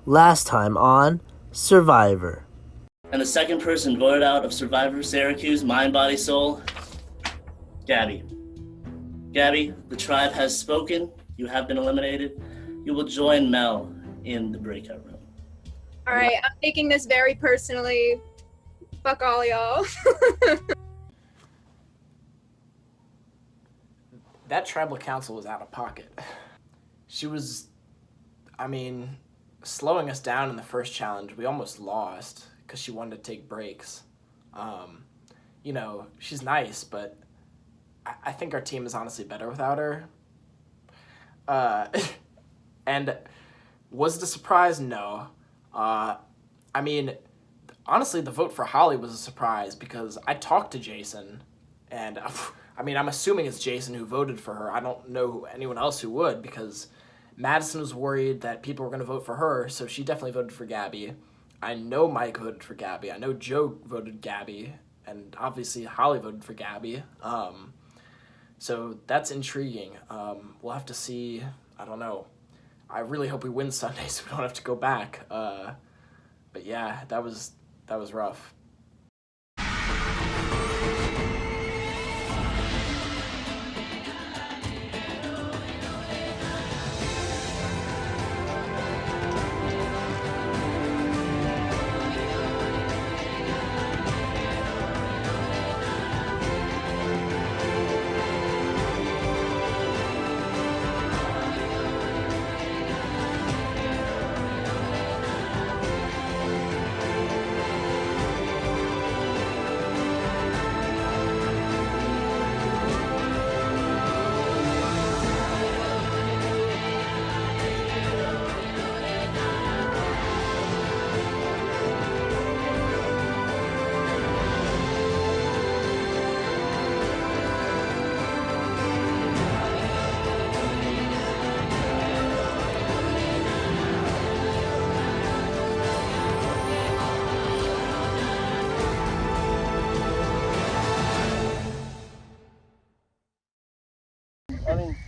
Last time on Syrvivor. And the second person voted out of Syrvivor Syracuse Mind, Body, Soul, Gabby. Gabby, the tribe has spoken. You have been eliminated. You will join Mel in the breakout room. All right, I'm taking this very personally. Fuck all y'all. That tribal council was out of pocket. She was, slowing us down in the first challenge. We almost lost because she wanted to take breaks. She's nice, but I think our team is honestly better without her. And was it a surprise? No. Honestly, the vote for Holly was a surprise because I talked to Jason, and I'm assuming it's Jason who voted for her. I don't know anyone else who would because Madison was worried that people were going to vote for her, so she definitely voted for Gabby. I know Mike voted for Gabby. I know Joe voted Gabby, and obviously Holly voted for Gabby. So that's intriguing. We'll have to see. I don't know. I really hope we win Sunday so we don't have to go back. But yeah, that was rough.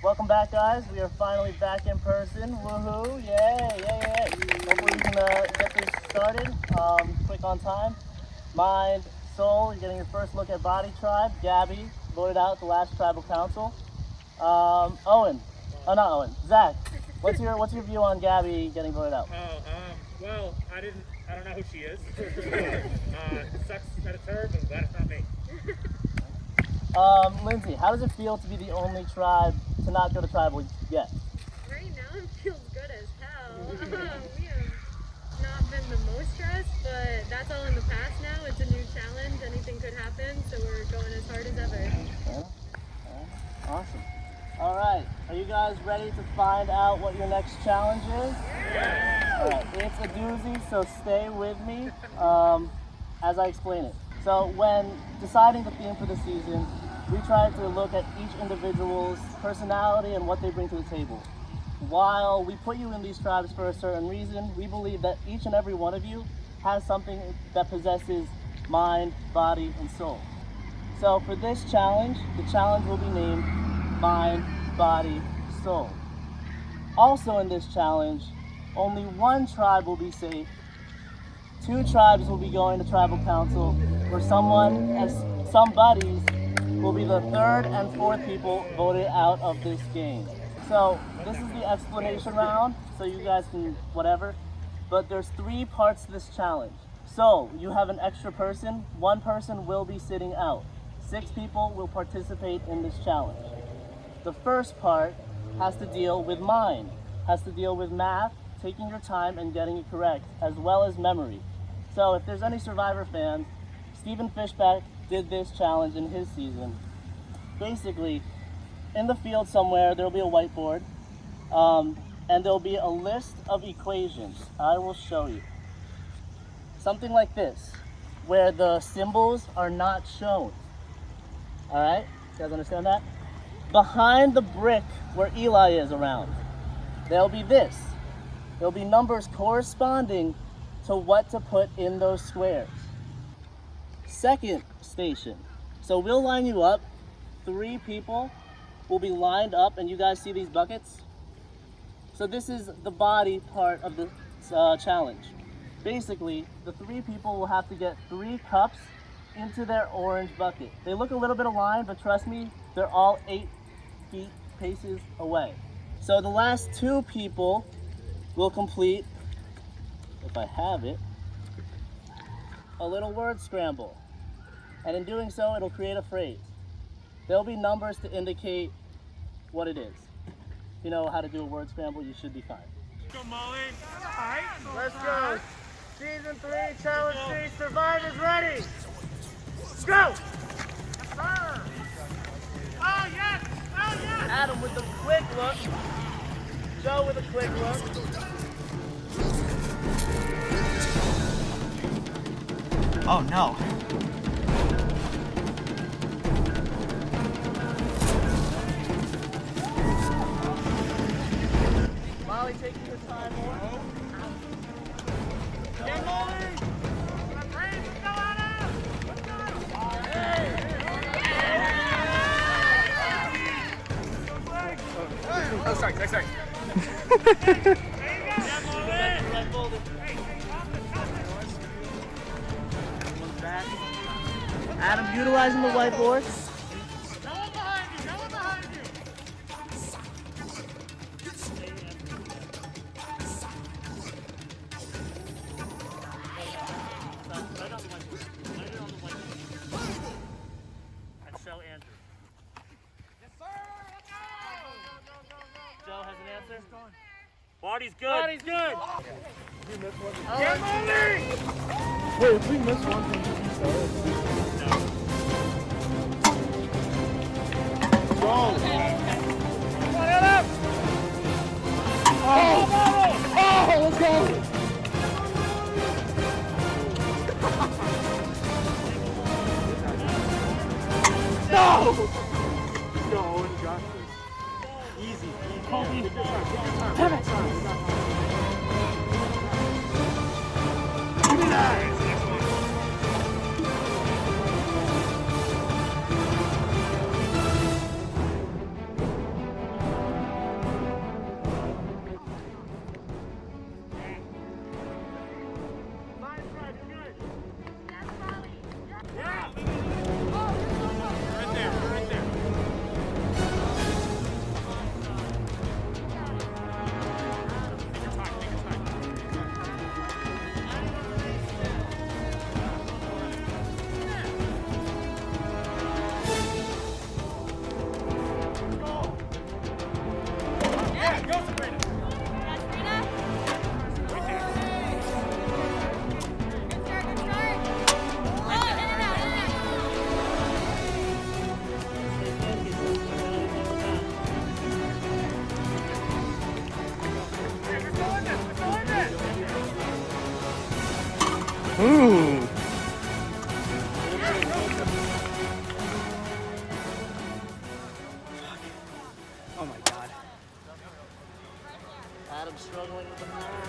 Welcome back, guys. We are finally back in person. Woohoo! Yay! Hopefully we can get this started quick on time. Mind, Soul, you're getting your first look at Body Tribe. Gabby voted out at the last tribal council. Not Owen. Zach, what's your view on Gabby getting voted out? Well, I don't know who she is. Sucks that it's her, but glad it's not me. Lindsay, how does it feel to be the only tribe to not go to tribal yet? Right now it feels good as hell. We have not been the most stressed, but that's all in the past now. It's a new challenge. Anything could happen, so we're going as hard as ever. Awesome. All right, are you guys ready to find out what your next challenge is? Yeah. All right, it's a doozy, so stay with me as I explain it. So when deciding the theme for the season, we try to look at each individual's personality and what they bring to the table. While we put you in these tribes for a certain reason, we believe that each and every one of you has something that possesses mind, body, and soul. So for this challenge, the challenge will be named Mind, Body, Soul. Also in this challenge, only one tribe will be safe. 2 tribes will be going to tribal council, where somebodies will be the 3rd and 4th people voted out of this game. So this is the explanation round, so you guys can whatever, but there's 3 parts to this challenge. So you have an extra person, 1 person will be sitting out. 6 people will participate in this challenge. The first part has to deal with mind, has to deal with math, taking your time and getting it correct, as well as memory. So if there's any Survivor fans, Stephen Fishback did this challenge in his season. Basically, in the field somewhere, there'll be a whiteboard, and there'll be a list of equations. I will show you. Something like this, where the symbols are not shown. All right, you guys understand that? Behind the brick where Eli is around, there'll be this. There'll be numbers corresponding to what to put in those squares. Second station. So we'll line you up. 3 people will be lined up, and you guys see these buckets? So this is the body part of the challenge. Basically, the 3 people will have to get 3 cups into their orange bucket. They look a little bit aligned, but trust me, they're all 8 feet paces away. So the last 2 people will complete, if I have it, a little word scramble. And in doing so, it'll create a phrase. There'll be numbers to indicate what it is. If you know how to do a word scramble, you should be fine. Go, Molly. Let's go. Season 3, Challenge 3, Survivor's ready. Go! Sir. Oh, yes. Oh, yes. Adam with a quick look. Joe with a quick look. Oh no. Molly taking your time more. Get Molly. Let's go, Adam. Let's go. Oh, sorry. There you go. Get Molly. Adam utilizing the whiteboard. No one behind you. No one behind you. And show Andrew. Yes, sir. Let's go. Joe has an answer. Body's good. Body's good. Oh, Get Molly. wait, if we miss one from the let's go! No! Yo, Owen got this. Easy. Give me that! Ooh. Oh my god. Adam struggling with the math.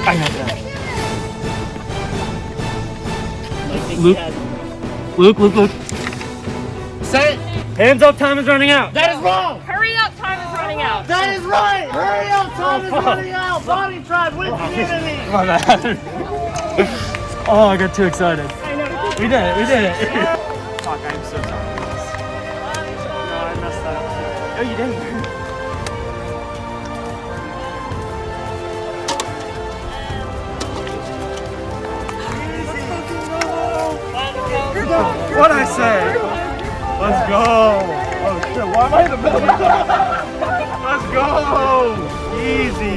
I got that. I think Luke. he has. Luke. Say it! Hands up, time is running out. That is wrong! Hurry up, time is running out. That is right! Hurry up, time is running out! Body tribe with community! My bad. Oh, I got too excited. We did it. Fuck, I'm so sorry. No, I messed that up. No, you didn't. What'd I say? Let's go. Oh shit, why am I in the middle? Let's go. Easy.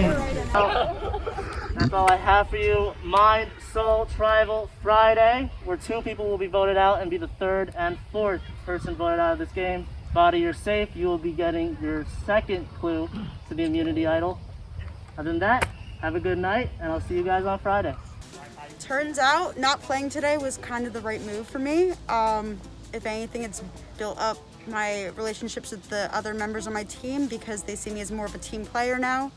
That's all I have for you. Mind, Soul, Tribal, Friday, where 2 people will be voted out and be the 3rd and 4th person voted out of this game. Body, you're safe. You will be getting your 2nd clue to the immunity idol. Other than that, have a good night, and I'll see you guys on Friday. Turns out not playing today was kind of the right move for me. If anything, it's built up my relationships with the other members on my team because they see me as more of a team player now.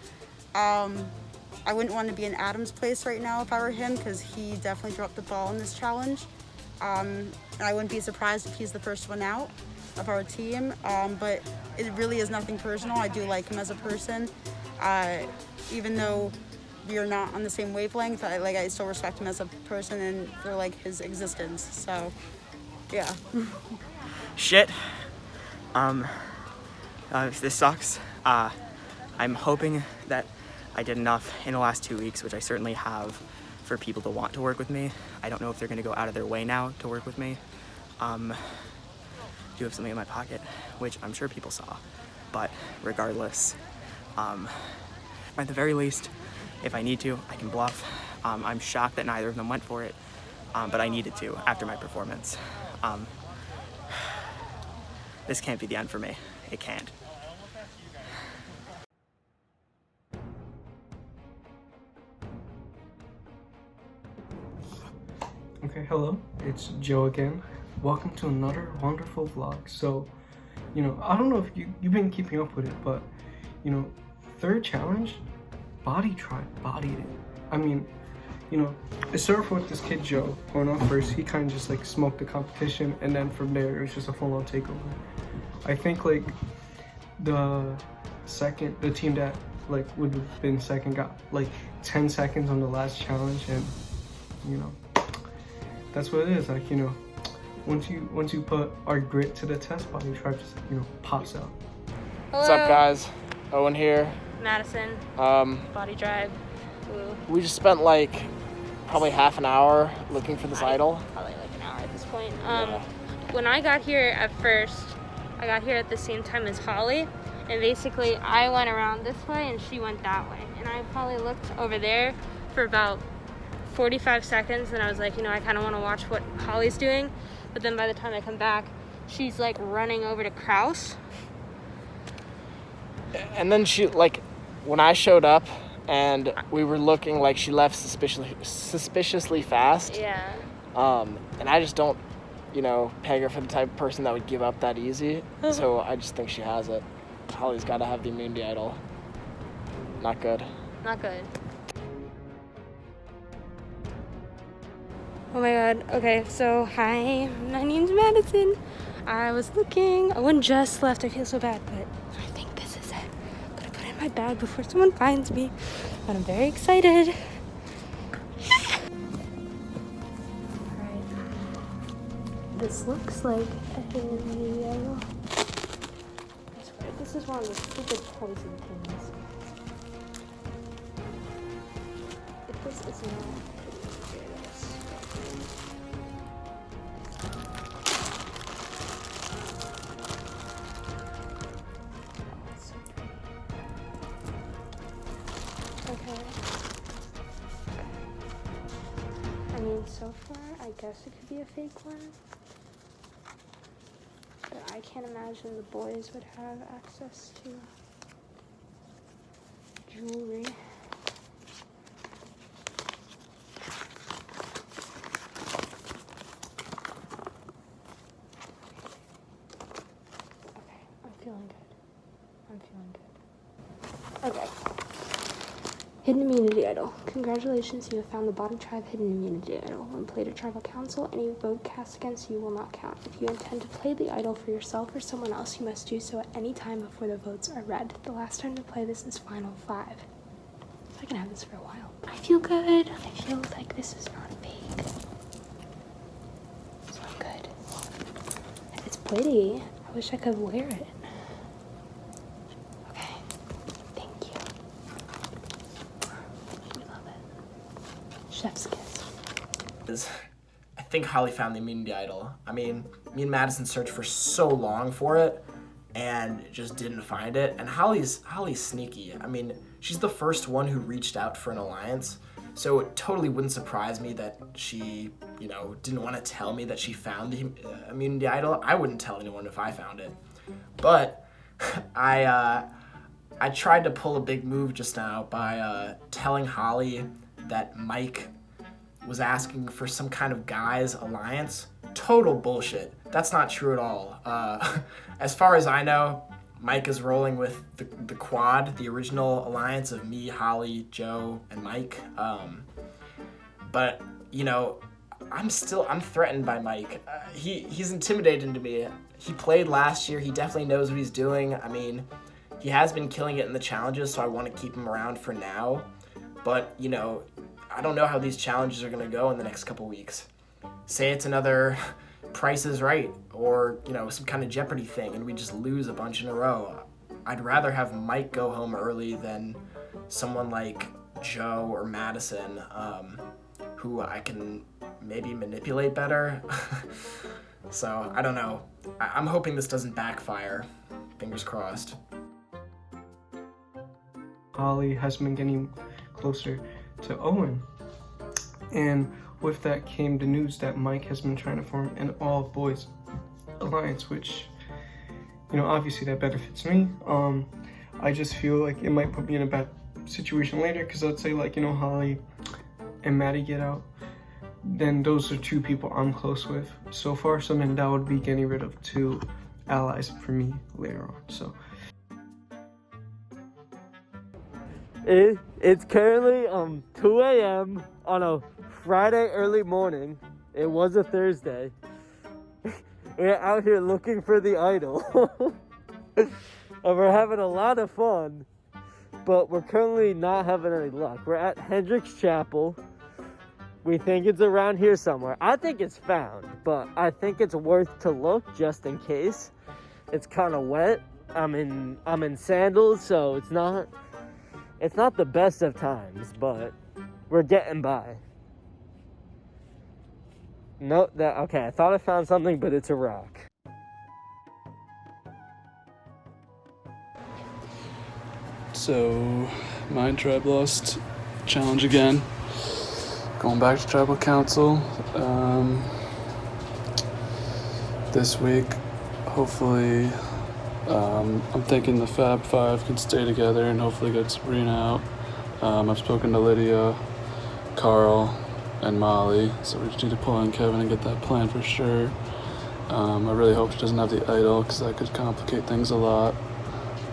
I wouldn't want to be in Adam's place right now if I were him because he definitely dropped the ball in this challenge. And I wouldn't be surprised if he's the first one out of our team. But it really is nothing personal. I do like him as a person. Even though we are not on the same wavelength, I still respect him as a person and for like his existence. So, yeah. Shit. This sucks. I'm hoping that I did enough in the last 2 weeks, which I certainly have, for people to want to work with me. I don't know if they're going to go out of their way now to work with me. I do have something in my pocket, which I'm sure people saw. But regardless, at the very least, if I need to, I can bluff. I'm shocked that neither of them went for it, but I needed to after my performance. This can't be the end for me. It can't. Okay, hello, it's Joe again. Welcome to another wonderful vlog. So, I don't know if you've been keeping up with it, but, 3rd challenge, Body Tribe bodied it. I mean, it started with this kid Joe going off first. He kind of just like smoked the competition, and then from there it was just a full-on takeover. I think like the team that like would have been second got like 10 seconds on the last challenge, and that's what it is. Like once you put our grit to the test, Body Tribe just pops out. Hello. What's up, guys? Owen here. Madison. Body Drive. Ooh. We just spent like probably half an hour looking for this idol. Probably like an hour at this point. Yeah. When I got here at first, I got here at the same time as Holly, and basically I went around this way and she went that way, and I probably looked over there for about 45 seconds, and I was like, I kind of want to watch what Holly's doing, but then by the time I come back, she's like running over to Kraus. And then she, like, when I showed up and we were looking, like, she left suspiciously fast. Yeah. And I just don't, peg her for the type of person that would give up that easy. So I just think she has it. Holly's got to have the immunity idol. Not good. Not good. Oh my god. Okay, so hi, my name's Madison. I was looking. Owen just left. I feel so bad, but I think this is it. I'm gonna put it in my bag before someone finds me. But I'm very excited. Alright. This looks like a yellow. I swear, this is one of the stupid poison things. If this is not. Okay. I mean, so far, I guess it could be a fake one. But I can't imagine the boys would have access to jewelry. Hidden immunity idol. Congratulations, you have found the bottom tribe hidden immunity idol. When played at tribal council, any vote cast against you will not count. If you intend to play the idol for yourself or someone else, you must do so at any time before the votes are read. The last time to play this is final 5. So I can have this for a while. I feel good. I feel like this is not fake. So I'm good. It's pretty. I wish I could wear it. Okay. Thank you. We love it. Chef's kiss. I think Holly found the immunity idol. I mean, me and Madison searched for so long for it and just didn't find it. And Holly's sneaky. I mean, she's the first one who reached out for an alliance. So it totally wouldn't surprise me that she, didn't want to tell me that she found the immunity idol. I wouldn't tell anyone if I found it. But I tried to pull a big move just now by telling Holly that Mike was asking for some kind of guys alliance. Total bullshit. That's not true at all. As far as I know, Mike is rolling with the quad, the original alliance of me, Holly, Joe, and Mike. But I'm threatened by Mike. He's intimidating to me. He played last year. He definitely knows what he's doing. I mean, he has been killing it in the challenges, so I want to keep him around for now. But, I don't know how these challenges are going to go in the next couple weeks. Say it's another Price is Right or, some kind of Jeopardy thing and we just lose a bunch in a row. I'd rather have Mike go home early than someone like Joe or Madison, who I can maybe manipulate better. So, I don't know. I'm hoping this doesn't backfire. Fingers crossed. Holly has been getting closer to Owen. And with that came the news that Mike has been trying to form an all-boys alliance, which, obviously that benefits me. I just feel like it might put me in a bad situation later, because I'd say, Holly and Maddie get out. Then those are 2 people I'm close with so far, so then that would be getting rid of 2 allies for me later on, so. It's currently 2 a.m. on a Friday early morning. It was a Thursday. We're out here looking for the idol. And we're having a lot of fun, but we're currently not having any luck. We're at Hendricks Chapel. We think it's around here somewhere. I think it's found, but I think it's worth to look just in case. It's kind of wet. I'm in sandals, so it's not the best of times, but we're getting by. No, okay, I thought I found something, but it's a rock. So, my tribe lost challenge again. Going back to tribal council. This week, hopefully, I'm thinking the Fab Five can stay together and hopefully get Sabrina out. I've spoken to Lydia, Carl, and Molly, so we just need to pull in Kevin and get that plan for sure. I really hope she doesn't have the idol, because that could complicate things a lot.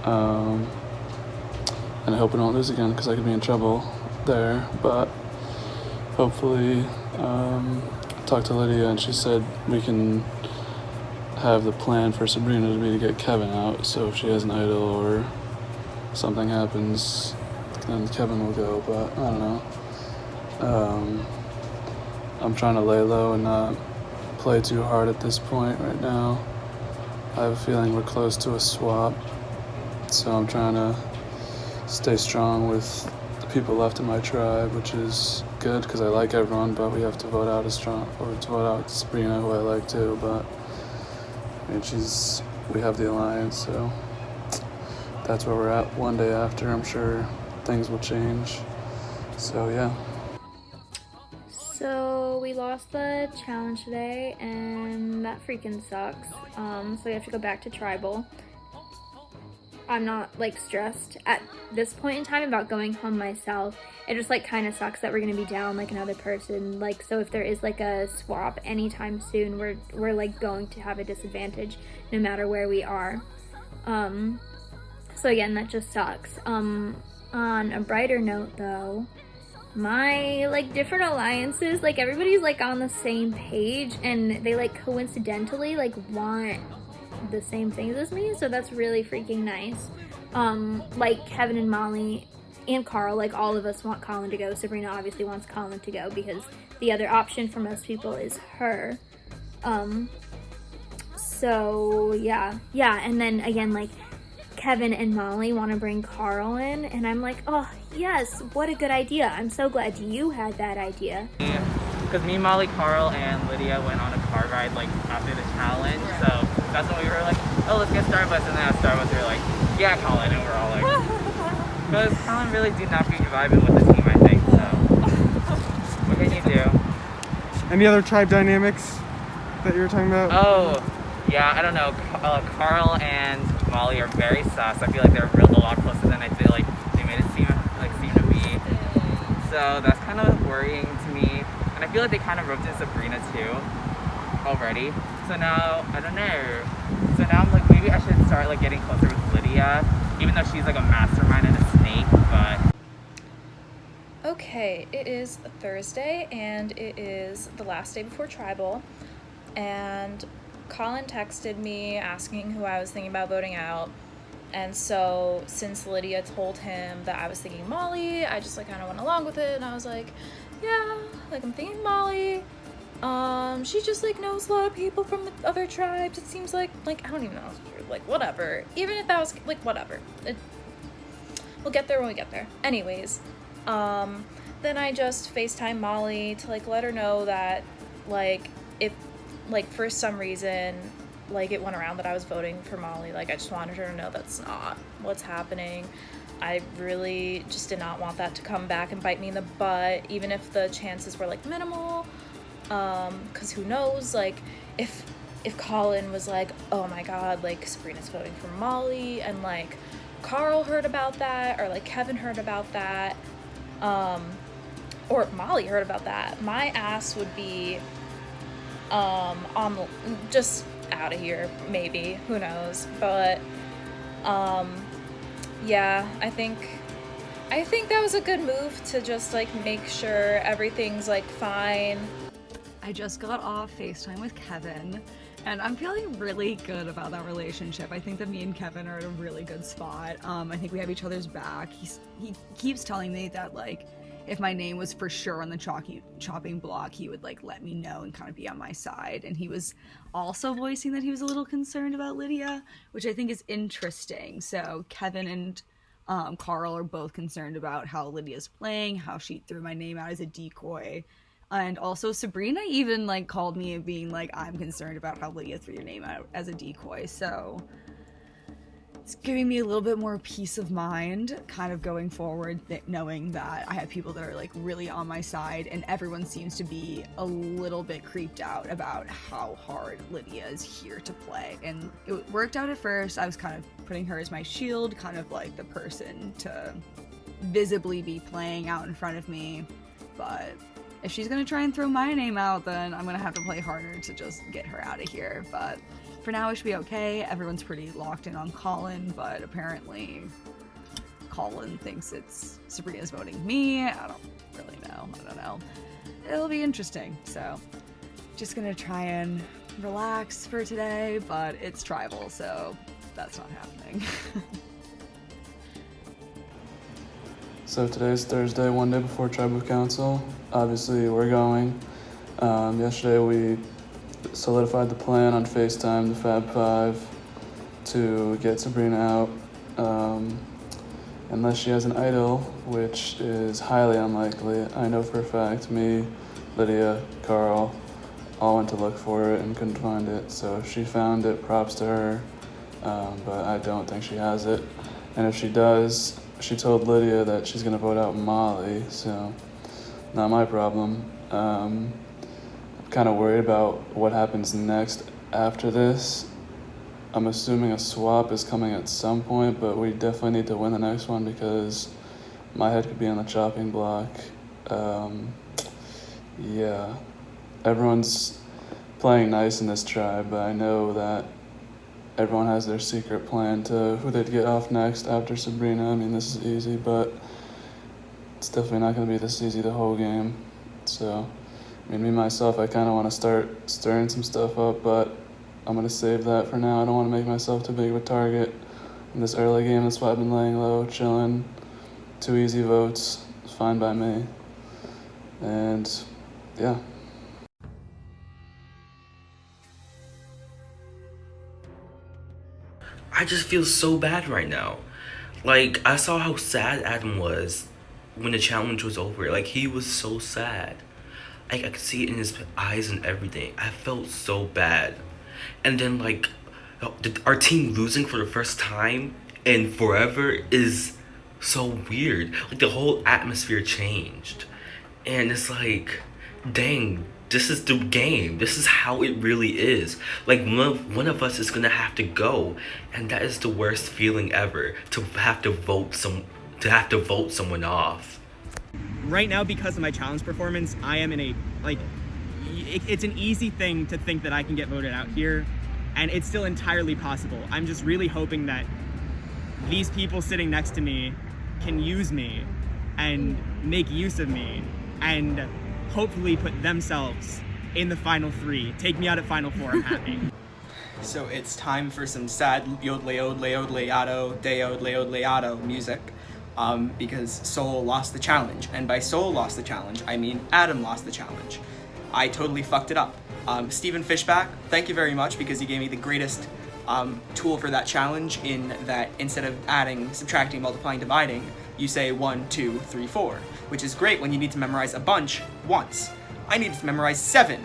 And I hope we don't lose again, because I could be in trouble there. But hopefully, talked to Lydia and she said we can have the plan for Sabrina to be to get Kevin out. So if she has an idol or something happens, then Kevin will go. But I don't know. I'm trying to lay low and not play too hard at this point right now. I have a feeling we're close to a swap, so I'm trying to stay strong with the people left in my tribe, which is good because I like everyone, but we have to vote out Sabrina, who I like too. But I mean, we have the alliance, so that's where we're at. One day after, I'm sure things will change. So yeah. So we lost the challenge today, and that freaking sucks. So we have to go back to tribal. I'm not stressed at this point in time about going home myself. It just kind of sucks that we're gonna be down another person. So if there is a swap anytime soon, we're going to have a disadvantage no matter where we are. So again, that just sucks. On a brighter note though, my like different alliances, like everybody's like on the same page and they like coincidentally like want the same things as me, so that's really freaking nice. Like Kevin and Molly and Carl, like all of us want Colin to go. Sabrina obviously wants Colin to go because the other option for most people is her. So yeah, and then again, like Kevin and Molly want to bring Carl in, and I'm like, oh yes, what a good idea. I'm so glad you had that idea. Because me, Molly, Carl, and Lydia went on a car ride like after the challenge, so that's when we were like, oh, let's get Starbucks, and then at Starbucks we were like, yeah, Colin, and we're all like, because Colin really did not be vibing with the team, I think, so what can you do? Any other tribe dynamics that you were talking about? Oh, yeah, I don't know. Carl and Molly are very sus. I feel like they're a lot closer than I feel like they made it seem to be. So that's kind of worrying to me. And I feel like they kind of roped in Sabrina too already. So now, I don't know. So now I'm like, maybe I should start like getting closer with Lydia, even though she's like a mastermind and a snake, but... Okay, it is Thursday and it is the last day before Tribal, and Colin texted me asking who I was thinking about voting out, and so since Lydia told him that I was thinking Molly, I just like kind of went along with it, and I was like, yeah, like I'm thinking Molly. She just like knows a lot of people from the other tribes. It seems like I don't even know, like whatever. Even if that was like whatever, we'll get there when we get there. Anyways, then I just FaceTime Molly to like let her know that like if like for some reason like it went around that I was voting for Molly, like I just wanted her to know that's not what's happening. I really just did not want that to come back and bite me in the butt, even if the chances were like minimal, because who knows, like if Colin was like, oh my god, like Sabrina's voting for Molly, and like Carl heard about that, or like Kevin heard about that, or Molly heard about that, my ass would be on the, just out of here, maybe, who knows, but yeah, I think that was a good move to just like make sure everything's like fine. I just got off FaceTime with Kevin, and I'm feeling really good about that relationship. I think that me and Kevin are at a really good spot. I think we have each other's back. He keeps telling me that like if my name was for sure on the chopping block, he would like let me know and kind of be on my side. And he was also voicing that he was a little concerned about Lydia, which I think is interesting. So Kevin and Carl are both concerned about how Lydia's playing, how she threw my name out as a decoy. And also Sabrina even like called me and being like, I'm concerned about how Lydia threw your name out as a decoy. So it's giving me a little bit more peace of mind kind of going forward, knowing that I have people that are like really on my side, and everyone seems to be a little bit creeped out about how hard Lydia is here to play. And it worked out at first. I was kind of putting her as my shield, kind of like the person to visibly be playing out in front of me, but if she's gonna try and throw my name out, then I'm gonna have to play harder to just get her out of here. But for now, it should be okay. Everyone's pretty locked in on Colin, but apparently Colin thinks it's Sabrina's voting me. I don't really know. I don't know. It'll be interesting. So just gonna try and relax for today, but it's tribal, so that's not happening. So today's Thursday, one day before Tribal Council. Obviously, we're going. Yesterday, we solidified the plan on FaceTime, the Fab Five, to get Sabrina out. Unless she has an idol, which is highly unlikely. I know for a fact, me, Lydia, Carl, all went to look for it and couldn't find it. So if she found it, props to her. But I don't think she has it. And if she does, she told Lydia that she's gonna vote out Molly, so not my problem. I'm kind of worried about what happens next after this. I'm assuming a swap is coming at some point, but we definitely need to win the next one because my head could be on the chopping block. Yeah, everyone's playing nice in this tribe, but I know that everyone has their secret plan to who they'd get off next after Sabrina. I mean, this is easy, but it's definitely not going to be this easy the whole game. So, I mean, me, myself, I kind of want to start stirring some stuff up, but I'm going to save that for now. I don't want to make myself too big of a target in this early game. That's why I've been laying low, chilling. 2 easy votes, fine by me. And, yeah. I just feel so bad right now. Like, I saw how sad Adam was when the challenge was over. Like, he was so sad. Like, I could see it in his eyes and everything. I felt so bad. And then, like, our team losing for the first time in forever is so weird. Like, the whole atmosphere changed. And it's like, dang, this is the game. This is how it really is. Like, one of us is gonna have to go, and that is the worst feeling ever, to have to vote someone off. Right now, because of my challenge performance, I am in a, like, it's an easy thing to think that I can get voted out here, and it's still entirely possible. I'm just really hoping that these people sitting next to me can use me and make use of me and hopefully put themselves in the final 3. Take me out at final 4, I'm happy. So it's time for some sad yodle-yodle-yodle-yado, de-yodle-yodle-yado music, because Sole lost the challenge. And by Sole lost the challenge, I mean Adam lost the challenge. I totally fucked it up. Stephen Fishback, thank you very much, because you gave me the greatest tool for that challenge, in that instead of adding, subtracting, multiplying, dividing, you say 1, 2, 3, 4, which is great when you need to memorize a bunch once. I needed to memorize 7,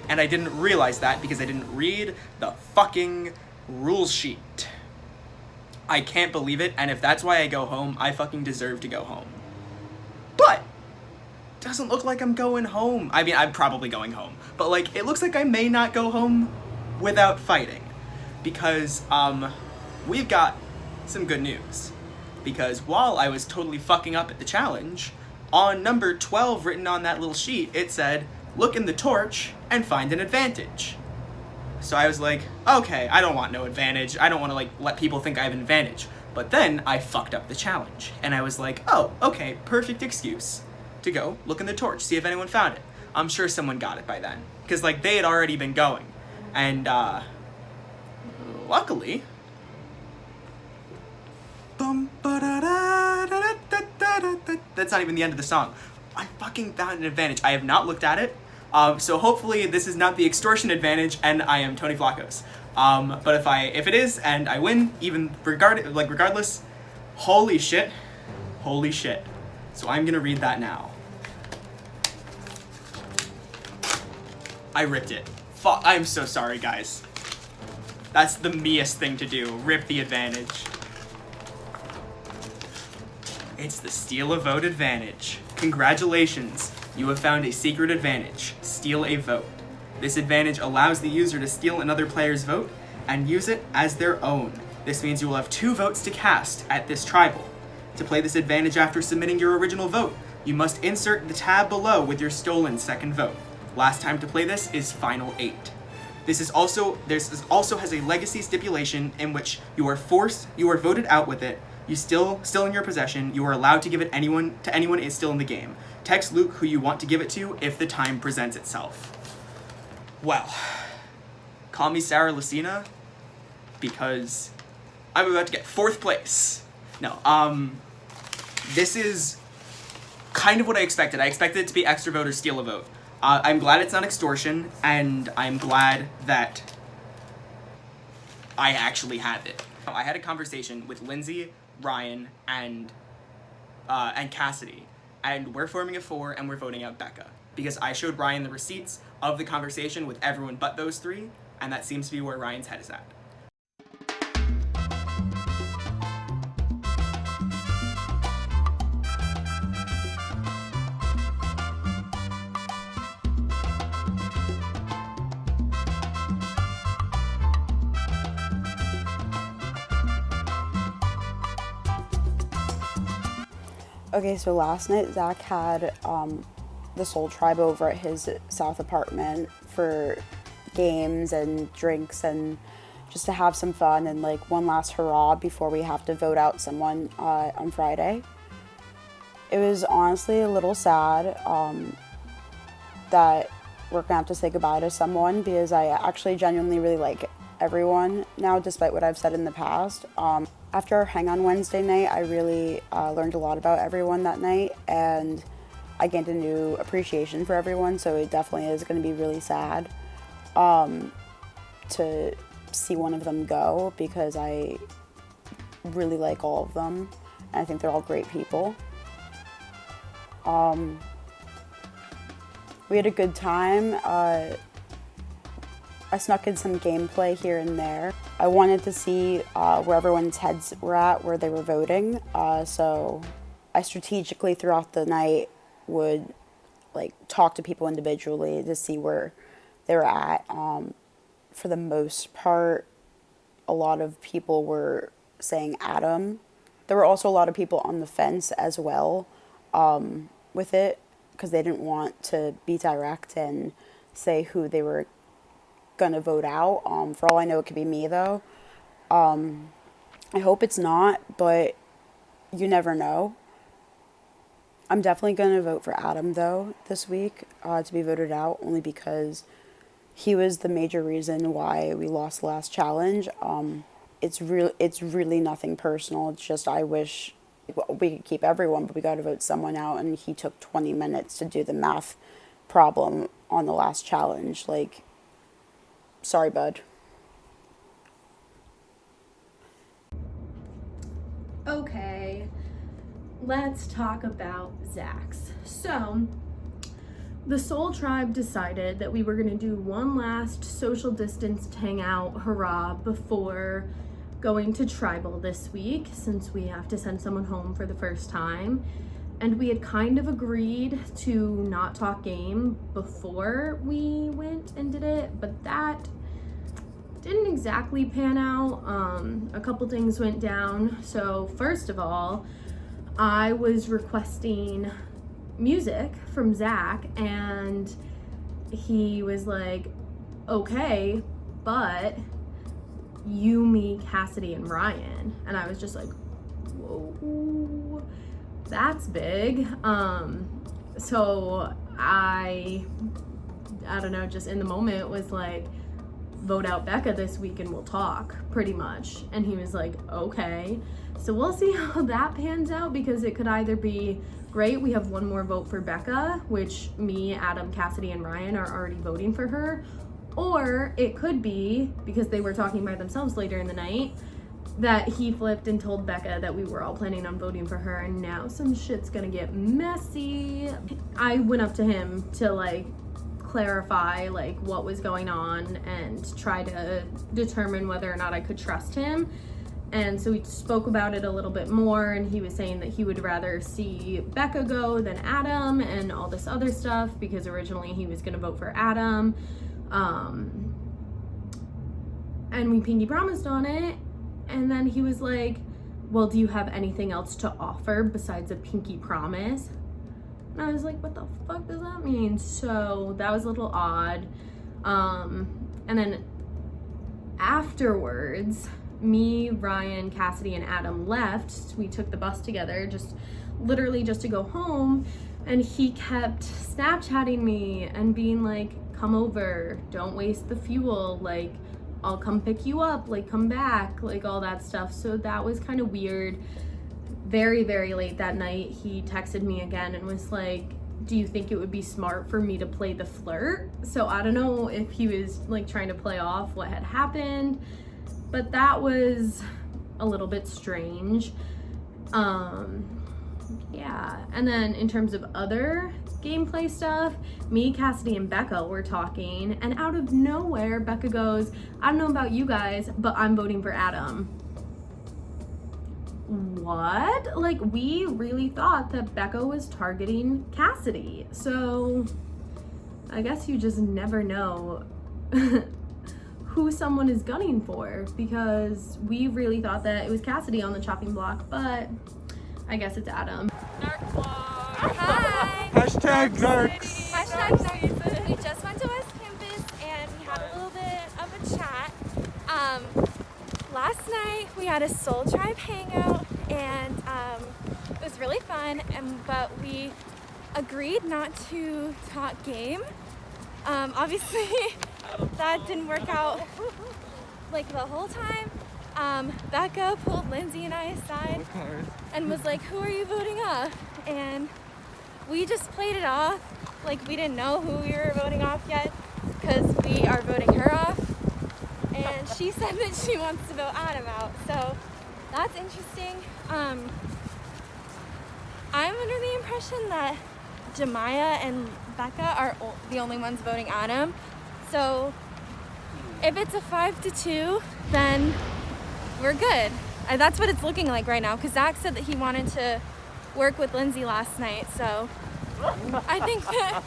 and I didn't realize that because I didn't read the fucking rules sheet. I can't believe it, and if that's why I go home, I fucking deserve to go home. But doesn't look like I'm going home. I mean, I'm probably going home, but like, it looks like I may not go home without fighting, because we've got some good news. Because while I was totally fucking up at the challenge, on number 12 written on that little sheet, it said, look in the torch and find an advantage. So I was like, okay, I don't want no advantage. I don't want to, like, let people think I have an advantage. But then I fucked up the challenge, and I was like, oh, okay, perfect excuse to go look in the torch, see if anyone found it. I'm sure someone got it by then, because, like, they had already been going. And luckily, that's not even the end of the song. I fucking found an advantage. I have not looked at it, so hopefully this is not the extortion advantage and I am Tony Flacco's. But if it is and I win, even regardless, holy shit. So I'm gonna read that now. I ripped it. Fuck, I'm so sorry, guys. That's the meest thing to do, rip the advantage. It's the steal a vote advantage. Congratulations, you have found a secret advantage. Steal a vote. This advantage allows the user to steal another player's vote and use it as their own. This means you will have 2 votes to cast at this tribal. To play this advantage after submitting your original vote, you must insert the tab below with your stolen second vote. Last time to play this is Final 8. This also has a legacy stipulation in which you are voted out with it. You still in your possession. You are allowed to give it to anyone is still in the game. Text Luke who you want to give it to if the time presents itself. Well, call me Sarah Lucina, because I'm about to get 4th place. No, this is kind of what I expected. I expected it to be extra vote or steal a vote. I'm glad it's not extortion, and I'm glad that I actually had it. I had a conversation with Lindsay, Ryan, and Cassidy, and we're forming a 4 and we're voting out Becca, because I showed Ryan the receipts of the conversation with everyone but those 3, and that seems to be where Ryan's head is at. Okay, so last night Zach had the Sole Tribe over at his South apartment for games and drinks and just to have some fun and like one last hurrah before we have to vote out someone on Friday. It was honestly a little sad that we're gonna have to say goodbye to someone, because I actually genuinely really like everyone now, despite what I've said in the past. After our hang on Wednesday night, I really learned a lot about everyone that night, and I gained a new appreciation for everyone, so it definitely is gonna be really sad to see one of them go, because I really like all of them, and I think they're all great people. We had a good time. I snuck in some gameplay here and there. I wanted to see where everyone's heads were at, where they were voting, so I strategically throughout the night would like talk to people individually to see where they were at. For the most part, a lot of people were saying Adam. There were also a lot of people on the fence as well with it, because they didn't want to be direct and say who they were gonna vote out. For all I know, it could be me though. I hope it's not, but you never know. I'm definitely gonna vote for Adam though this week to be voted out, only because he was the major reason why we lost the last challenge. It's really nothing personal. It's just I wish we could keep everyone, but we got to vote someone out, and he took 20 minutes to do the math problem on the last challenge. Like, sorry, bud. Okay, let's talk about Zax. So, the Sole Tribe decided that we were going to do one last social distanced hangout hurrah before going to Tribal this week, since we have to send someone home for the first time. And we had kind of agreed to not talk game before we went and did it, but that didn't exactly pan out. A couple things went down. So first of all, I was requesting music from Zach, and he was like, okay, but you, me, Cassidy, and Ryan. And I was just like, whoa, that's big. So I don't know, just in the moment was like, vote out Becca this week and we'll talk, pretty much. And he was like, okay. So we'll see how that pans out, because it could either be great, we have one more vote for Becca, which me, Adam, Cassidy, and Ryan are already voting for her, or it could be, because they were talking by themselves later in the night, that he flipped and told Becca that we were all planning on voting for her, and now some shit's gonna get messy. I went up to him to like clarify like what was going on and try to determine whether or not I could trust him. And so we spoke about it a little bit more, and he was saying that he would rather see Becca go than Adam and all this other stuff, because originally he was gonna vote for Adam. And we pinky promised on it, and then he was like, well, do you have anything else to offer besides a pinky promise? And I was like, what the fuck does that mean? So that was a little odd. And then afterwards, me, Ryan, Cassidy, and Adam left. We took the bus together, literally just to go home, and he kept Snapchatting me and being like, come over, don't waste the fuel, like, I'll come pick you up, like, come back, like, all that stuff. So that was kind of weird. Very, very late that night, he texted me again and was like, do you think it would be smart for me to play the flirt? So I don't know if he was like trying to play off what had happened, but that was a little bit strange. Yeah, and then in terms of other gameplay stuff, me, Cassidy, and Becca were talking, and out of nowhere, Becca goes, I don't know about you guys, but I'm voting for Adam. What? Like, we really thought that Becca was targeting Cassidy. So I guess you just never know who someone is gunning for, because we really thought that it was Cassidy on the chopping block, but I guess it's Adam. Hi! Hashtag Narcs. Hashtag Narcs. We just went to West Campus and we had a little bit of a chat. Last night we had a Soul Tribe hangout, and it was really fun. But we agreed not to talk game. Obviously, that didn't work out like the whole time. Becca pulled Lindsay and I aside and was like, "Who are you voting off?" And we just played it off like we didn't know who we were voting off yet, because we are voting her off. And she said that she wants to vote Adam out, so that's interesting. I'm under the impression that Jemiah and Becca are the only ones voting Adam. So if it's a 5-2, then we're good. That's what it's looking like right now, because Zach said that he wanted to work with Lindsay last night. So I think that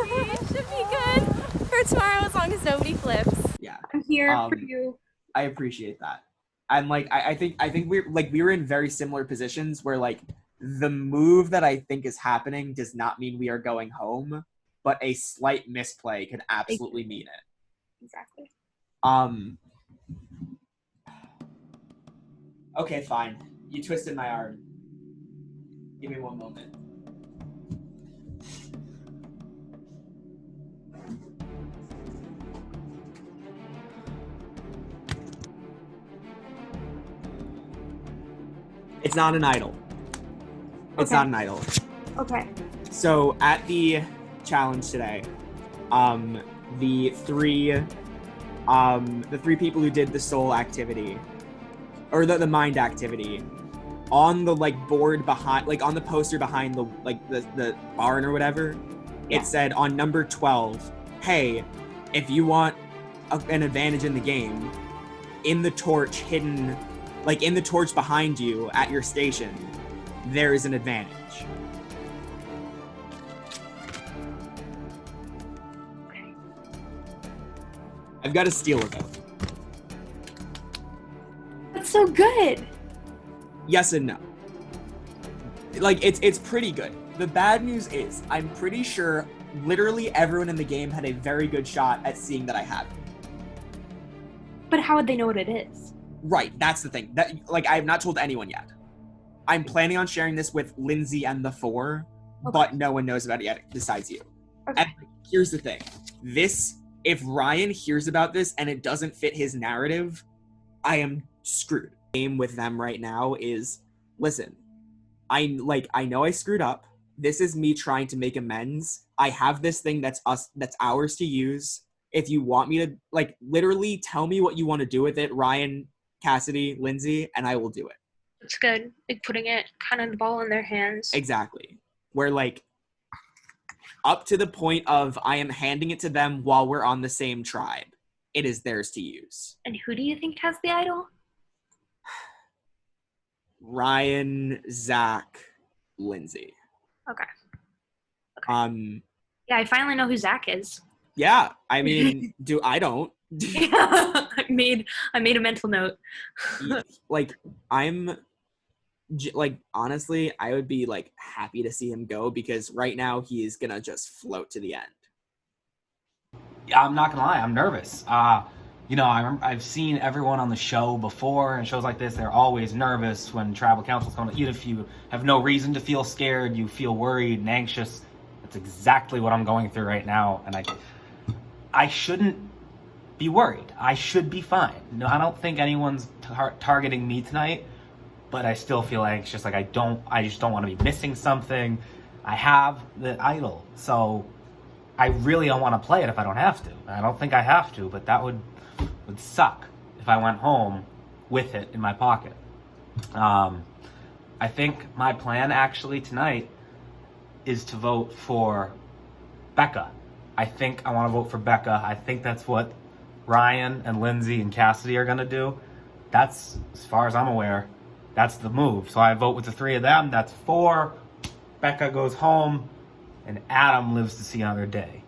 we should be good for tomorrow as long as nobody flips. Yeah. I'm here for you. I appreciate that. And like I think we were in very similar positions where like the move that I think is happening does not mean we are going home, but a slight misplay could absolutely mean it. Exactly. Okay, fine. You twisted my arm. Give me one moment. It's not an idol. It's not an idol. Okay. So at the challenge today, the three people who did the soul activity, or the mind activity, on the like board behind, like on the poster behind the barn or whatever, it said on number 12, "Hey, if you want an advantage in the game, in the torch hidden, like in the torch behind you at your station, there is an advantage." I've got to steal a vote. That's so good. Yes and no. Like, it's pretty good. The bad news is, I'm pretty sure literally everyone in the game had a very good shot at seeing that I have it. But how would they know what it is? Right, that's the thing. That, like, I have not told anyone yet. I'm planning on sharing this with Lindsay and the four, but no one knows about it yet besides you. Okay. And here's the thing. If Ryan hears about this and it doesn't fit his narrative, I am screwed. The game with them right now is, listen, I know I screwed up. This is me trying to make amends. I have this thing that's ours to use. If you want me to, like, literally tell me what you want to do with it, Ryan, Cassidy, Lindsay, and I will do it. It's good. Like putting it kind of the ball in their hands. Exactly. Where, like, up to the point of I am handing it to them while we're on the same tribe. It is theirs to use. And who do you think has the idol? Ryan, Zach, Lindsay. Okay. Yeah, I finally know who Zach is. Yeah, I mean, I don't. I made a mental note. Like, honestly, I would be like happy to see him go, because right now he is gonna just float to the end. Yeah, I'm not gonna lie, I'm nervous. I've seen everyone on the show before, and shows like this, they're always nervous when tribal councils come. Even if you have no reason to feel scared, you feel worried and anxious. That's exactly what I'm going through right now, and I shouldn't be worried. I should be fine. No, I don't think anyone's targeting me tonight, but I still feel anxious. I just don't want to be missing something. I have the idol, so I really don't want to play it if I don't have to. I don't think I have to, but that would suck if I went home with it in my pocket. I think my plan actually tonight is to vote for Becca. I think I want to vote for Becca. I think that's what Ryan and Lindsay and Cassidy are going to do. That's, as far as I'm aware, that's the move. So I vote with the three of them. That's 4. Becca goes home, and Adam lives to see another day.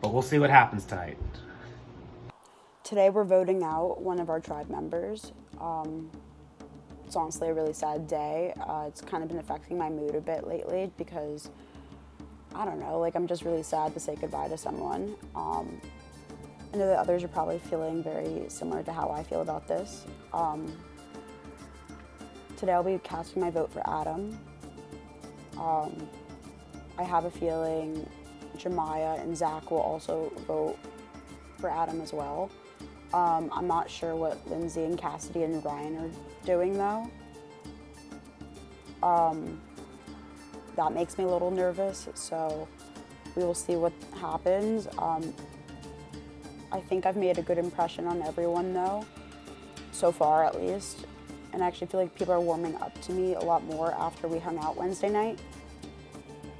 But we'll see what happens tonight. Today we're voting out one of our tribe members. It's honestly a really sad day. It's kind of been affecting my mood a bit lately because, I don't know, I'm just really sad to say goodbye to someone. I know that others are probably feeling very similar to how I feel about this. Today I'll be casting my vote for Adam. I have a feeling Jemiah and Zach will also vote for Adam as well. I'm not sure what Lindsay and Cassidy and Ryan are doing though. That makes me a little nervous, so we will see what happens. I think I've made a good impression on everyone though, so far at least. And I actually feel like people are warming up to me a lot more after we hung out Wednesday night.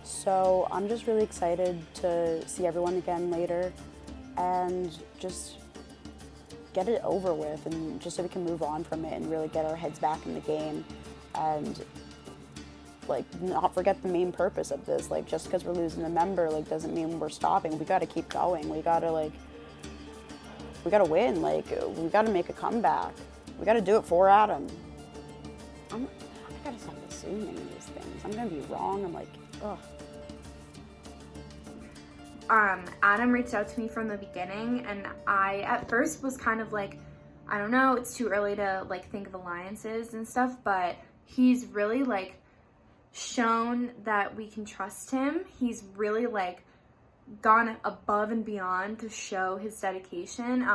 So I'm just really excited to see everyone again later and just get it over with, and just so we can move on from it and really get our heads back in the game and like not forget the main purpose of this. Like, just because we're losing a member like doesn't mean we're stopping. We got to keep going. We got to win. Like, we got to make a comeback. We got to do it for Adam. I gotta stop assuming these things. I'm gonna be wrong. I'm like, ugh. Adam reached out to me from the beginning, and I at first was kind of like, I don't know, it's too early to like think of alliances and stuff, but he's really like shown that we can trust him. He's really like gone above and beyond to show his dedication,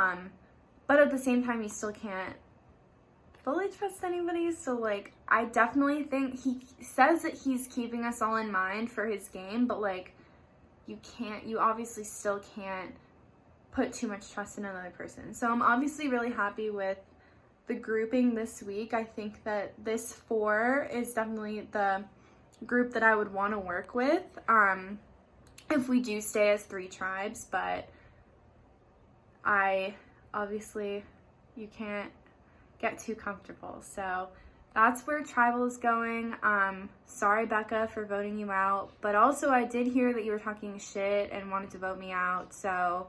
but at the same time he still can't fully trust anybody. So like, I definitely think he says that he's keeping us all in mind for his game, but like, you obviously still can't put too much trust in another person. So I'm obviously really happy with the grouping this week. I think that this 4 is definitely the group that I would want to work with if we do stay as 3 tribes, but obviously you can't get too comfortable. So that's where tribal is going. Sorry, Becca, for voting you out, but also I did hear that you were talking shit and wanted to vote me out, so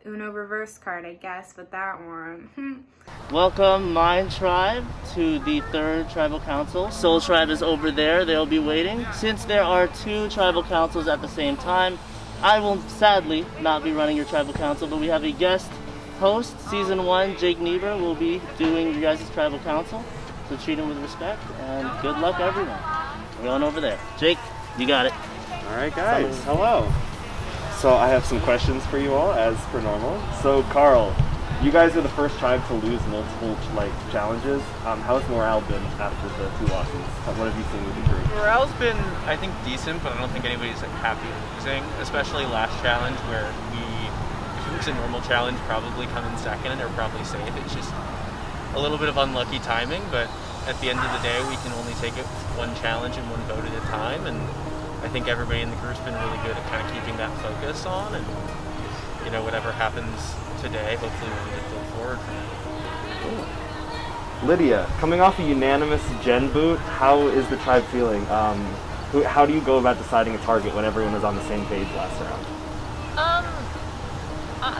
Uno reverse card, I guess, with that one. Welcome, Mind Tribe, to the 3rd Tribal Council. Sole Tribe is over there. They'll be waiting. Since there are 2 Tribal Councils at the same time, I will sadly not be running your Tribal Council, but we have a guest host. Season 1, Jake Niebuhr, will be doing your guys' Tribal Council. So treat him with respect, and good luck, everyone. We're going over there. Jake, you got it. All right, guys. Hello. So I have some questions for you all, as per normal. So Carl, you guys are the first tribe to lose multiple challenges. How's morale been after the 2 losses? What have you seen with the group? Morale's been, I think, decent, but I don't think anybody's happy losing. Especially last challenge, where if it was a normal challenge, probably come in second or probably safe. It's just a little bit of unlucky timing, but at the end of the day, we can only take it 1 challenge and 1 vote at a time, and I think everybody in the group's been really good at kind of keeping that focus on, and whatever happens today, hopefully we'll get go forward from it. Lydia, coming off a unanimous Gen boot, how is the tribe feeling? How do you go about deciding a target when everyone was on the same page last round?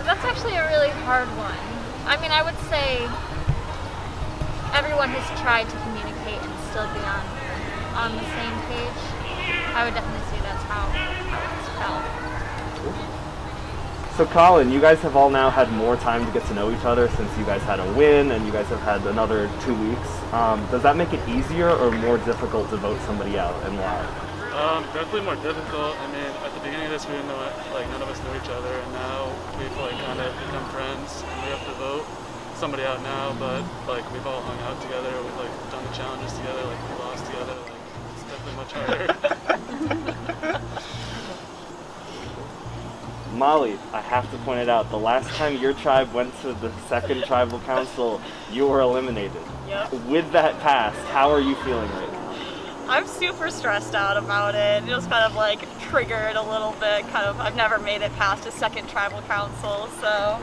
That's actually a really hard one. I mean, I would say everyone has tried to communicate and still be on the same page. I would definitely say that's how it's felt. So Colin, you guys have all now had more time to get to know each other since you guys had a win and you guys have had another 2 weeks. Does that make it easier or more difficult to vote somebody out, and why? Definitely more difficult. I mean, at the beginning of this, we didn't know, none of us knew each other, and now we've kind of become friends, and we have to vote somebody out now. But we've all hung out together, we've done the challenges together, we lost together. It's definitely much harder. Molly, I have to point it out, the last time your tribe went to the 2nd Tribal Council, you were eliminated. Yep. With that past, how are you feeling right now? I'm super stressed out about it. It just kind of triggered a little bit. I've never made it past a 2nd Tribal Council, so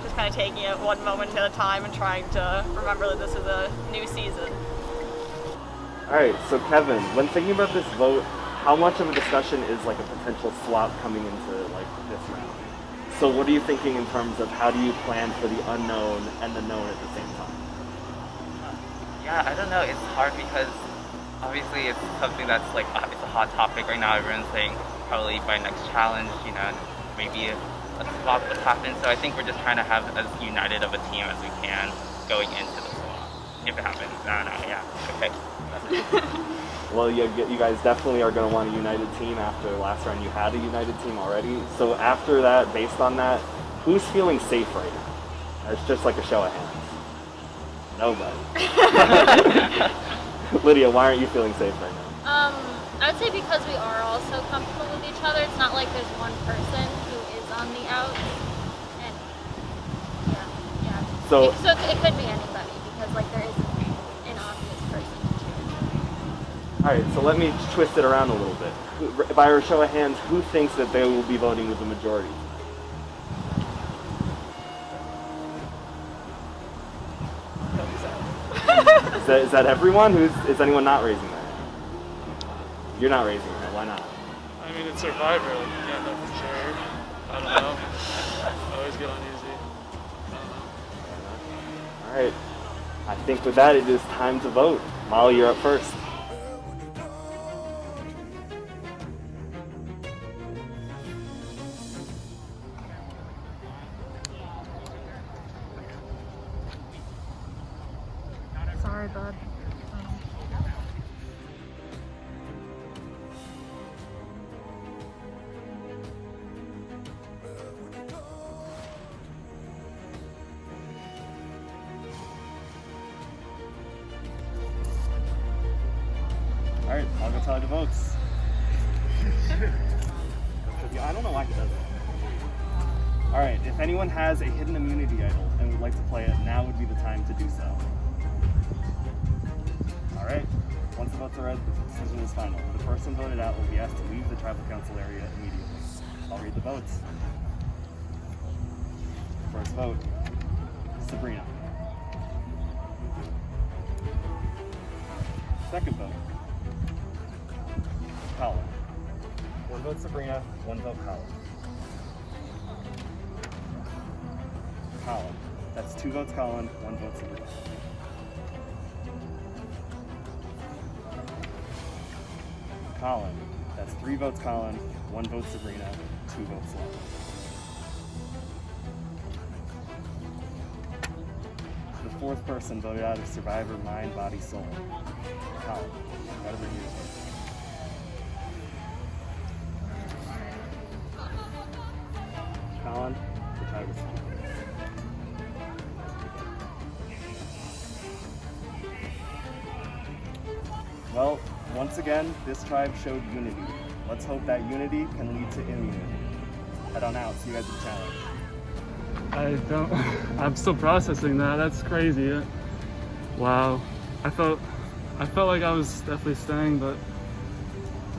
just kind of taking it 1 moment at a time and trying to remember that this is a new season. Alright, so Kevin, when thinking about this vote, how much of a discussion is a potential swap coming into this round? So what are you thinking in terms of how do you plan for the unknown and the known at the same time? Yeah, I don't know. It's hard because obviously it's something that's it's a hot topic right now. Everyone's saying probably by next challenge, maybe a swap would happen. So I think we're just trying to have as united of a team as we can going into the swap. If it happens, I don't know. Yeah. Okay. Well, you guys definitely are going to want a united team after last round. You had a united team already. So after that, based on that, who's feeling safe right now? It's just like a show of hands. Nobody. Lydia, why aren't you feeling safe right now? I would say because we are all so comfortable with each other. It's not like there's one person who is on the outs. And yeah. So it could be anybody because like there isn't an obvious person to choose. All right, so let me twist it around a little bit. By a show of hands, who thinks that they will be voting with the majority? Is that everyone? Is anyone not raising their hand? You're not raising your hand. Why not? I mean, it's Survivor. Like, you can't know for sure. I don't know. I always get uneasy. All right. I think with that, it is time to vote. Molly, you're up first. Sorry, bud. All right, I'll go tally the votes. I don't know why he does that. All right, if anyone has a hidden immunity idol and would like to play it, now would be the time to do so. All right, once the votes are read, the decision is final. The person voted out will be asked to leave the tribal council area immediately. I'll read the votes. First vote, Sabrina. Second vote, Colin. One vote Sabrina, one vote Colin. Colin. That's 2 votes Colin, 1 vote Sabrina. Colin. That's 3 votes Colin, 1 vote Sabrina, 2 votes Lauren. The fourth person voted out of Syrvivor Mind, Body, Soul. Colin. Gotta bring yours. Colin, the tie was fine. Well, once again, this tribe showed unity. Let's hope that unity can lead to immunity. Head on out, see you guys at the challenge. I'm still processing that. That's crazy. Wow. I felt like I was definitely staying, but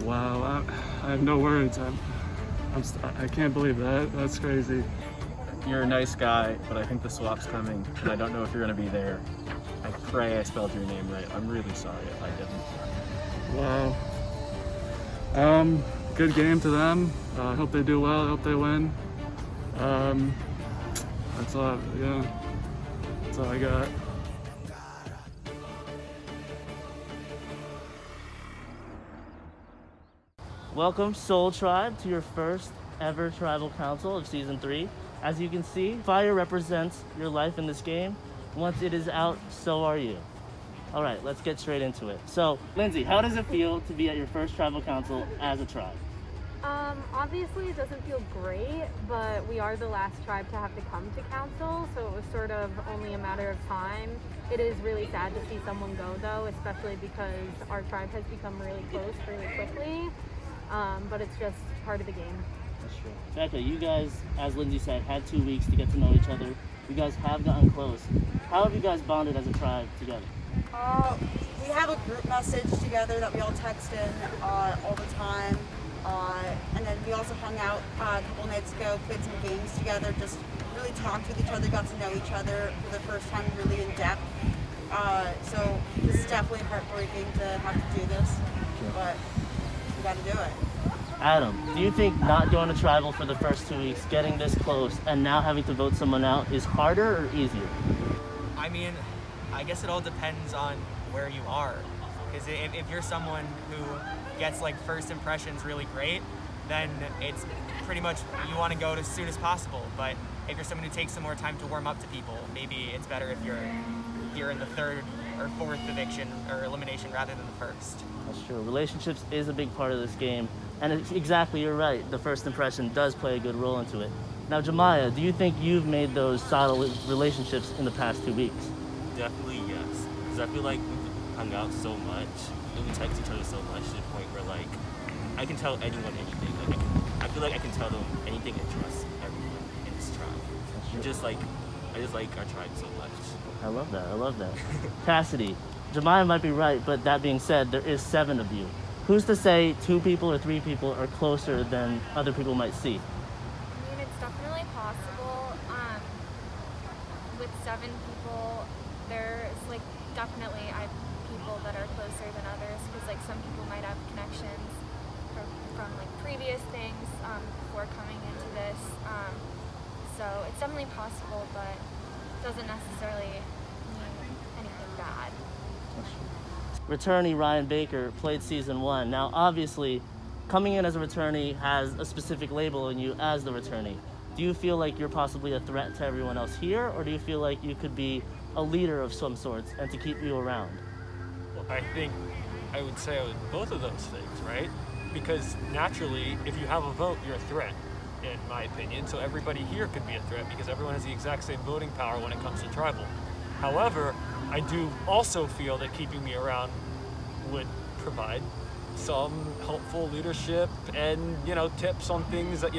wow, I have no words. I can't believe that. That's crazy. You're a nice guy, but I think the swap's coming, and I don't know if you're gonna be there. I pray I spelled your name right. I'm really sorry if I didn't. Wow. Good game to them. I hope they do well. I hope they win. That's all. That's all I got. Welcome, Sole Tribe, to your first ever tribal council of season 3. As you can see, fire represents your life in this game. Once it is out, so are you. All right, let's get straight into it. So, Lindsay, how does it feel to be at your first tribal council as a tribe? Obviously it doesn't feel great, but we are the last tribe to have to come to council, so it was sort of only a matter of time. It is really sad to see someone go though, especially because our tribe has become really close really quickly, but it's just part of the game. That's true. Becca, you guys, as Lindsay said, had 2 weeks to get to know each other. You guys have gotten close. How have you guys bonded as a tribe together? We have a group message together that we all text in all the time. And then we also hung out a couple nights ago, played some games together, just really talked with each other, got to know each other for the first time really in depth. So this is definitely heartbreaking to have to do this, but we got to do it. Adam, do you think not going to tribal for the first 2 weeks, getting this close, and now having to vote someone out is harder or easier? I mean, I guess it all depends on where you are. Because if you're someone who gets like first impressions really great, then it's pretty much you want to go as soon as possible. But if you're someone who takes some more time to warm up to people, maybe it's better if you're in the third or fourth eviction or elimination rather than the first. That's true. Relationships is a big part of this game, and it's exactly, you're right. The first impression does play a good role into it. Now, Jemiah, do you think you've made those solid relationships in the past 2 weeks? Definitely yes, because I feel like we've hung out so much, and we text each other so much to the point where like I can tell anyone anything. Like I feel like I can tell them anything and trust everyone in this tribe. Just like I just like our tribe so much. I love that. I love that. Cassidy, Jemiah might be right, but that being said, there is 7 of you. Who's to say 2 people or 3 people are closer than other people might see? I mean, it's definitely possible. With 7 people, there's like definitely people that are closer than others because like some people might have connections from like previous things before coming into this. So it's definitely possible, but doesn't necessarily mean anything bad. Returnee Ryan Baker played season 1. Now, obviously, coming in as a returnee has a specific label on you as the returnee. Do you feel like you're possibly a threat to everyone else here, or do you feel like you could be a leader of some sorts and to keep you around? Well, I think I would say I would both of those things, right? Because naturally, if you have a vote, you're a threat, in my opinion. So everybody here could be a threat because everyone has the exact same voting power when it comes to tribal. However, I do also feel that keeping me around would provide some helpful leadership and, tips on things that,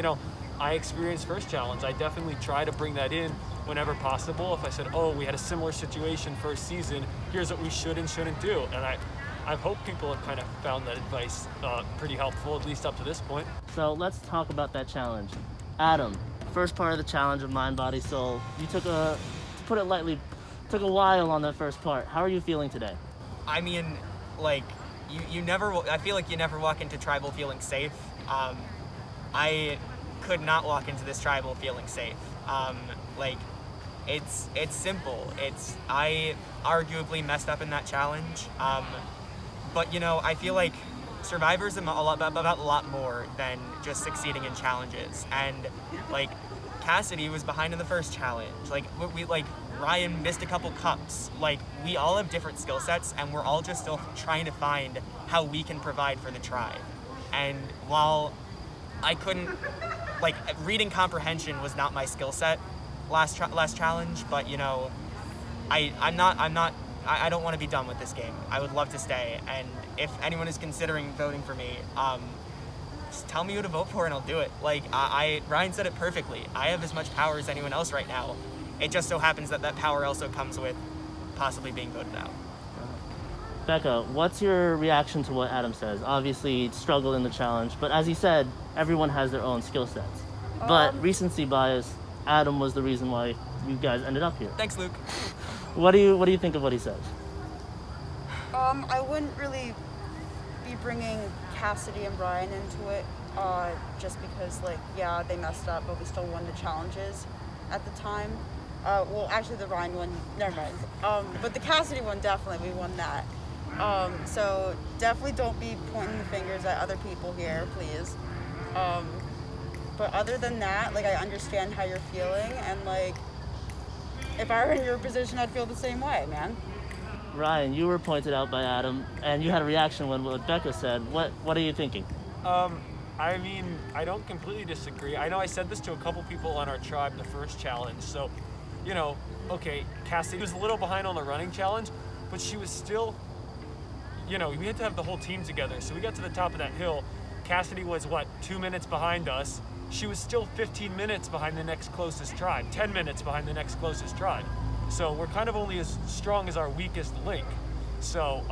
I experienced first challenge. I definitely try to bring that in whenever possible. If I said, oh, we had a similar situation first season, here's what we should and shouldn't do. And I hope people have kind of found that advice pretty helpful, at least up to this point. So let's talk about that challenge. Adam, first part of the challenge of Mind, Body, Soul. You took to put it lightly, took a while on that first part. How are you feeling today? I mean, like, you never, I feel like you never walk into tribal feeling safe. I could not walk into this tribal feeling safe. Like, it's simple. I arguably messed up in that challenge. But, I feel like Survivor's about a lot more than just succeeding in challenges. And, like, Cassidy was behind in the first challenge. Like, Ryan missed a couple cups. Like, we all have different skill sets, and we're all just still trying to find how we can provide for the tribe. And while I couldn't, like, reading comprehension was not my skill set last challenge, but, I don't want to be done with this game. I would love to stay, and if anyone is considering voting for me, just tell me who to vote for and I'll do it. Like, Ryan said it perfectly. I have as much power as anyone else right now. It just so happens that power also comes with possibly being voted out. Becca, what's your reaction to what Adam says? Obviously, he struggled in the challenge, but as he said, everyone has their own skill sets. But recency bias, Adam was the reason why you guys ended up here. Thanks, Luke. What do you think of what he says? I wouldn't really be bringing Cassidy and Brian into it, just because, like, yeah, they messed up, but we still won the challenges at the time. Well, actually, the Ryan one, never mind. But the Cassidy one, definitely, we won that. So definitely don't be pointing the fingers at other people here, please. But other than that, like, I understand how you're feeling, and, like, if I were in your position, I'd feel the same way, man. Ryan, you were pointed out by Adam, and you had a reaction when what Becca said. What are you thinking? I mean, I don't completely disagree. I know I said this to a couple people on our tribe in the first challenge, so, okay, Cassidy was a little behind on the running challenge, but she was still, we had to have the whole team together, so we got to the top of that hill. Cassidy was, 2 minutes behind us. She was still 15 minutes behind the next closest tribe, 10 minutes behind the next closest tribe. So we're kind of only as strong as our weakest link. So,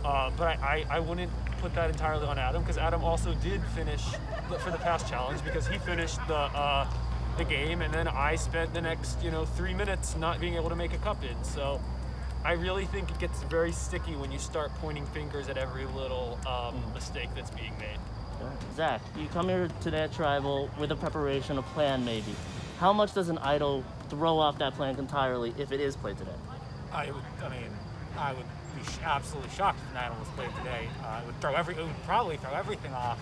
but I wouldn't put that entirely on Adam, because Adam also did finish for the past challenge, because he finished the game, and then I spent the next 3 minutes not being able to make a cup in. So I really think it gets very sticky when you start pointing fingers at every little mistake that's being made. Zach, you come here to that tribal with a preparation, a plan maybe. How much does an idol throw off that plan entirely if it is played today? I would be absolutely shocked if an idol was played today. It would probably throw everything off.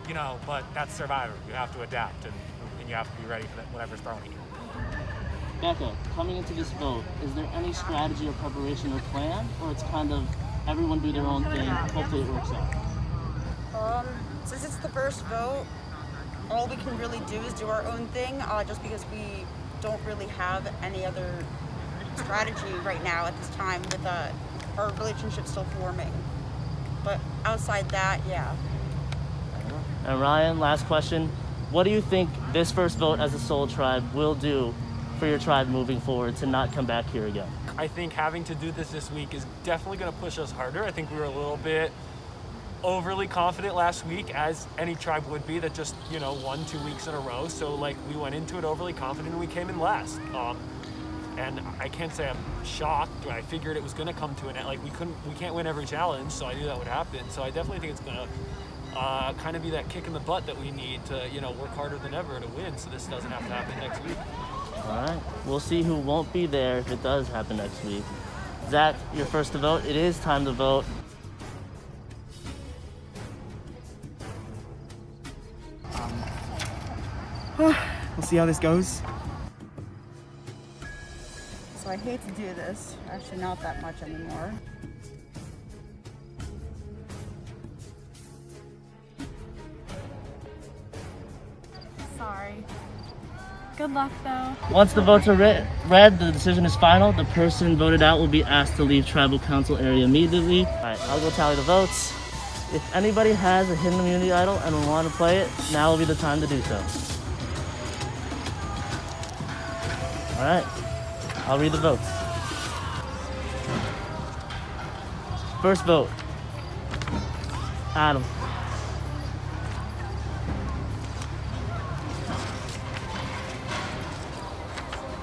You know, but that's Survivor. You have to adapt and you have to be ready for whatever's thrown at you. Becca, coming into this vote, is there any strategy or preparation or plan, or it's kind of everyone do their own thing, hopefully it works out? Since it's the first vote, all we can really do is do our own thing, just because we don't really have any other strategy right now at this time with our relationship still forming. But outside that, yeah. And Ryan, last question. What do you think this first vote as a Sole tribe will do for your tribe moving forward to not come back here again? I think having to do this week is definitely going to push us harder. I think we were a little bit overly confident last week, as any tribe would be that just, you know, won 2 weeks in a row. So like we went into it overly confident and we came in last. And I can't say I'm shocked. I figured it was going to come to an end. Like we can't win every challenge, so I knew that would happen. So I definitely think it's going to kind of be that kick in the butt that we need to, you know, work harder than ever to win, so this doesn't have to happen next week. All right, we'll see who won't be there if it does happen next week. Zach, you're first to vote. It is time to vote. We'll see how this goes. So I hate to do this. Actually, not that much anymore. Sorry. Good luck, though. Once the votes are read, the decision is final. The person voted out will be asked to leave tribal council area immediately. All right, I'll go tally the votes. If anybody has a hidden immunity idol and will want to play it, now will be the time to do so. All right, I'll read the votes. First vote, Adam.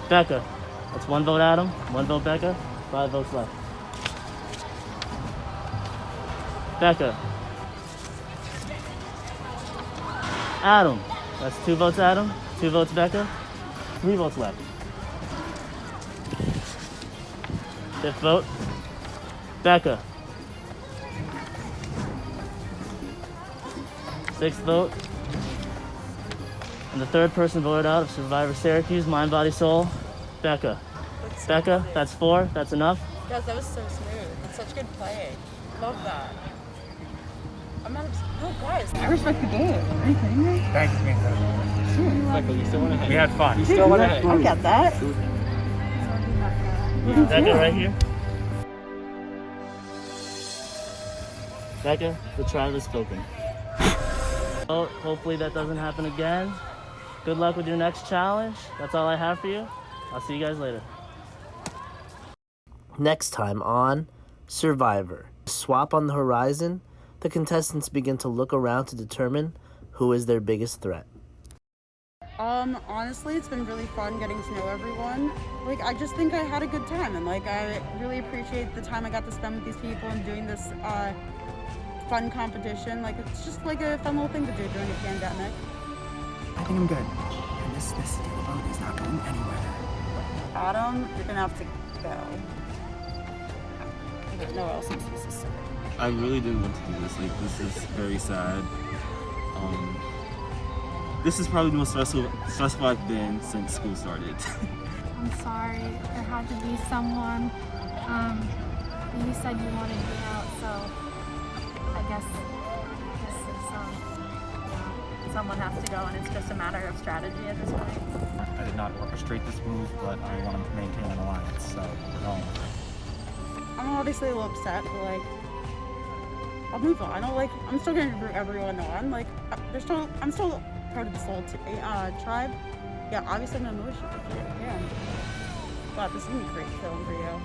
Becca. That's 1 vote Adam, 1 vote Becca, 5 votes left. Becca. Adam. That's 2 votes Adam, 2 votes Becca, 3 votes left. 5th vote, Becca. 6th vote. And the 3rd person voted out of Syrvivor Syracuse Mind, Body, Soul, Becca. Becca, that's 4. That's enough. Guys, that was so smooth. That's such good play. Love that. I'm not. Oh, guys, I respect the game. Are you kidding me? Thanks, man. Michael, you still went ahead. We had fun. You still went ahead. I get that. Becca, right here. Becca, the tribe has spoken. Oh, hopefully that doesn't happen again. Good luck with your next challenge. That's all I have for you. I'll see you guys later. Next time on Survivor. Swap on the horizon, the contestants begin to look around to determine who is their biggest threat. Honestly, it's been really fun getting to know everyone. Like, I just think I had a good time, and like, I really appreciate the time I got to spend with these people and doing this fun competition. Like, it's just like a fun little thing to do during a pandemic. I think I'm good. And this vote is not going anywhere. Adam, you're gonna have to go. There's no else excuses to say. I really didn't want to do this. Like, this is very sad. This is probably the most stressful I've been since school started. I'm sorry. There had to be someone. You said you wanted me out, so I guess this is someone has to go, and it's just a matter of strategy at this point. I did not orchestrate this move, but I want to maintain an alliance, so we're going with it. I'm obviously a little upset, but like, I'll move on. I'm still gonna root everyone on. Like, I'm still part of the Sole tribe. Yeah, obviously I'm emotional for you. Yeah. God, this is gonna be a great film for you.